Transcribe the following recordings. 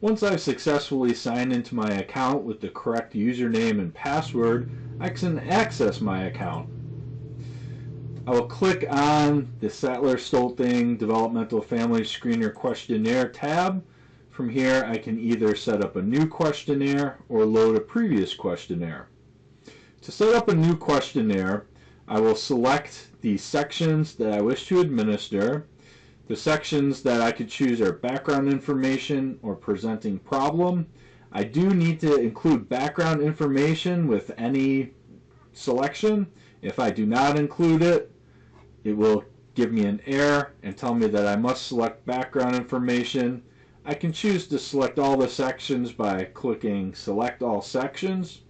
Once I've successfully signed into my account with the correct username and password, I can access my account. I will click on the Sattler Stoelting Developmental Family Screener Questionnaire tab. From here, I can either set up a new questionnaire or load a previous questionnaire. To set up a new questionnaire, I will select the sections that I wish to administer. The sections that I could choose are background information or presenting problem. I do need to include background information with any selection. If I do not include it, it will give me an error and tell me that I must select background information. I can choose to select all the sections by clicking Select All Sections.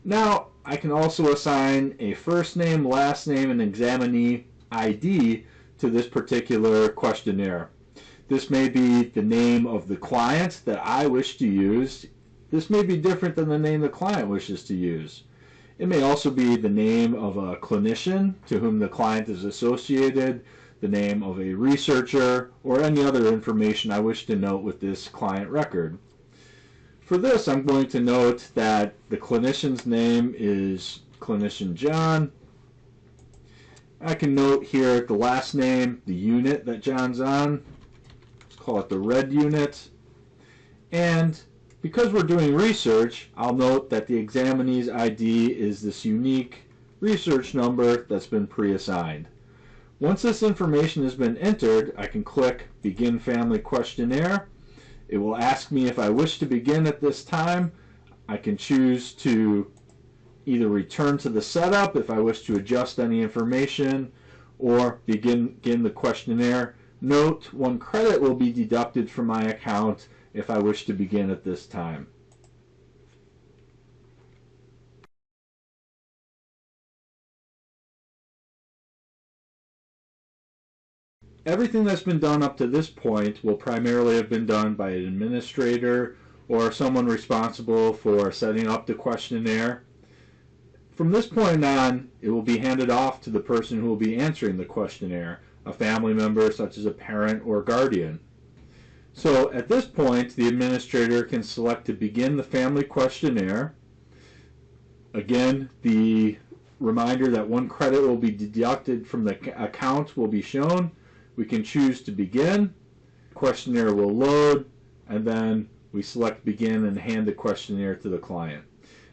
Now I can also assign a first name, last name, and examinee ID to this particular questionnaire. This may be the name of the client that I wish to use. This may be different than the name the client wishes to use. It may also be the name of a clinician to whom the client is associated, the name of a researcher, or any other information I wish to note with this client record. For this, I'm going to note that the clinician's name is Clinician John. I can note here the last name, the unit that John's on. Let's call it the red unit. And because we're doing research, I'll note that the examinee's ID is this unique research number that's been pre-assigned. Once this information has been entered, I can click Begin Family Questionnaire. It will ask me if I wish to begin at this time. I can choose to either return to the setup if I wish to adjust any information, or begin the questionnaire. Note, 1 credit will be deducted from my account if I wish to begin at this time. Everything that's been done up to this point will primarily have been done by an administrator or someone responsible for setting up the questionnaire. From this point on, it will be handed off to the person who will be answering the questionnaire, a family member such as a parent or guardian. So at this point, the administrator can select to begin the family questionnaire. Again, the reminder that 1 credit will be deducted from the account will be shown. We can choose to begin. Questionnaire will load, and then we select begin and hand the questionnaire to the client.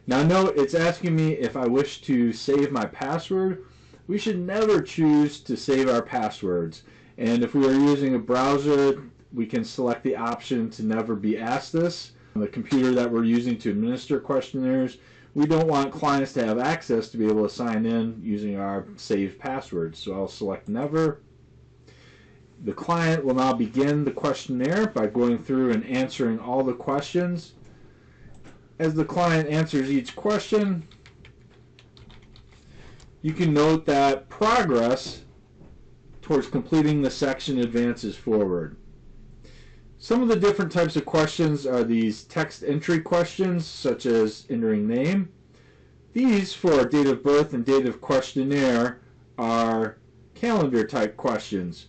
Now note, it's asking me if I wish to save my password. We should never choose to save our passwords. And if we are using a browser, we can select the option to never be asked this. On the computer that we're using to administer questionnaires, we don't want clients to have access to be able to sign in using our saved passwords. So I'll select never. The client will now begin the questionnaire by going through and answering all the questions. As the client answers each question, you can note that progress towards completing the section advances forward. Some of the different types of questions are these text entry questions, such as entering name. These, for date of birth and date of questionnaire, are calendar type questions.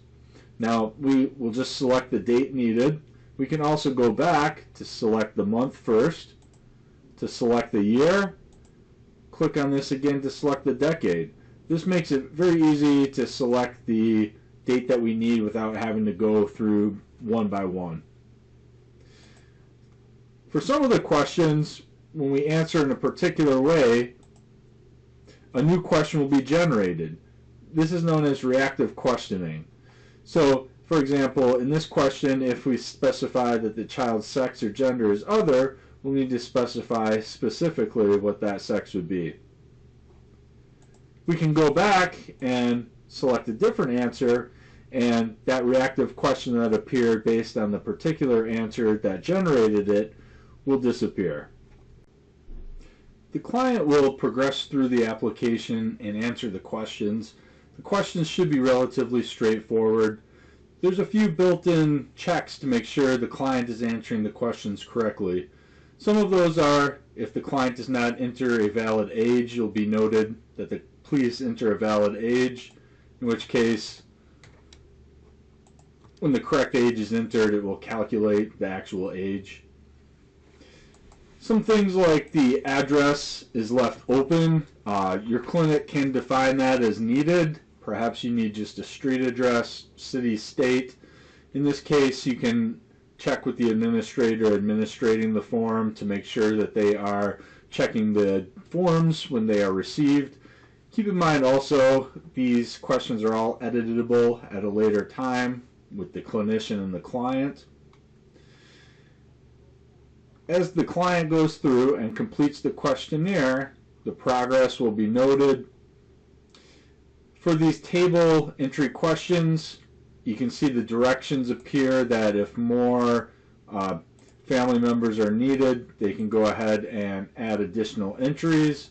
Now, we will just select the date needed. We can also go back to select the month first, to select the year. Click on this again to select the decade. This makes it very easy to select the date that we need without having to go through one by one. For some of the questions, when we answer in a particular way, a new question will be generated. This is known as reactive questioning. So, for example, in this question, if we specify that the child's sex or gender is other, we'll need to specify specifically what that sex would be. We can go back and select a different answer, and that reactive question that appeared based on the particular answer that generated it will disappear. The client will progress through the application and answer the questions. The questions should be relatively straightforward. There's a few built-in checks to make sure the client is answering the questions correctly. Some of those are, if the client does not enter a valid age, you'll be noted that please enter a valid age, in which case when the correct age is entered, it will calculate the actual age. Some things like the address is left open. Your clinic can define that as needed. Perhaps you need just a street address, city, state. In this case, you can check with the administrator administrating the form to make sure that they are checking the forms when they are received. Keep in mind also, these questions are all editable at a later time with the clinician and the client. As the client goes through and completes the questionnaire, the progress will be noted. For these table entry questions, you can see the directions appear that if more family members are needed, they can go ahead and add additional entries.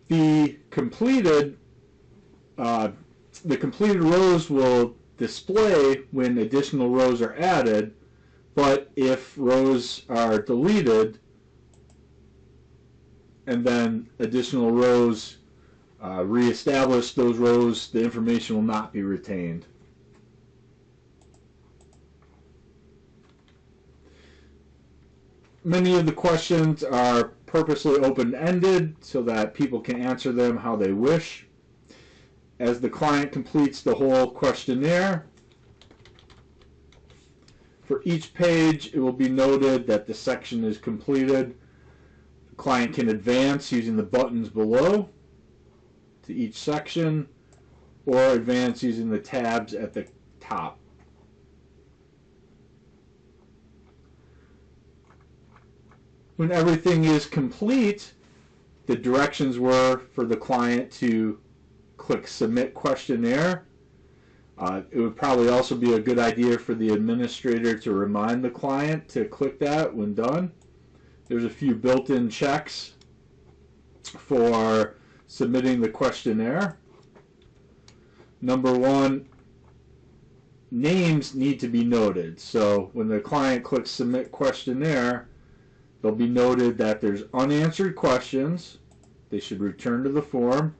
The completed rows will display when additional rows are added, but if rows are deleted and then additional rows reestablish those rows, the information will not be retained. Many of the questions are purposely open-ended so that people can answer them how they wish. As the client completes the whole questionnaire, for each page it will be noted that the section is completed. The client can advance using the buttons below to each section, or advance using the tabs at the top. When everything is complete, the directions were for the client to click Submit Questionnaire. It would probably also be a good idea for the administrator to remind the client to click that when done. There's a few built-in checks for submitting the questionnaire. Number one, names need to be noted. So when the client clicks Submit Questionnaire, they'll be noted that there's unanswered questions. They should return to the form,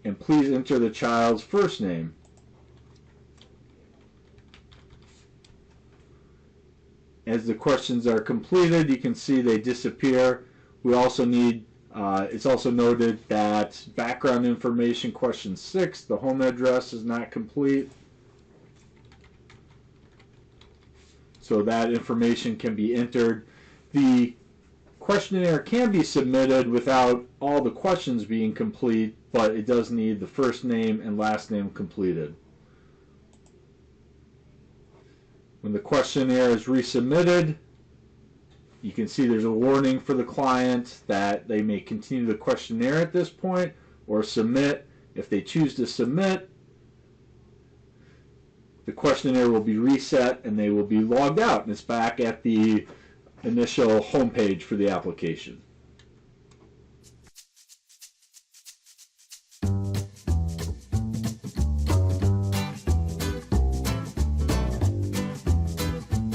and please enter the child's first name. As the questions are completed, you can see they disappear. We also need, it's also noted that background information, question 6, the home address is not complete. So that information can be entered. The questionnaire can be submitted without all the questions being complete, but it does need the first name and last name completed. When the questionnaire is resubmitted, you can see there's a warning for the client that they may continue the questionnaire at this point or submit. If they choose to submit, the questionnaire will be reset and they will be logged out, and it's back at the initial home page for the application.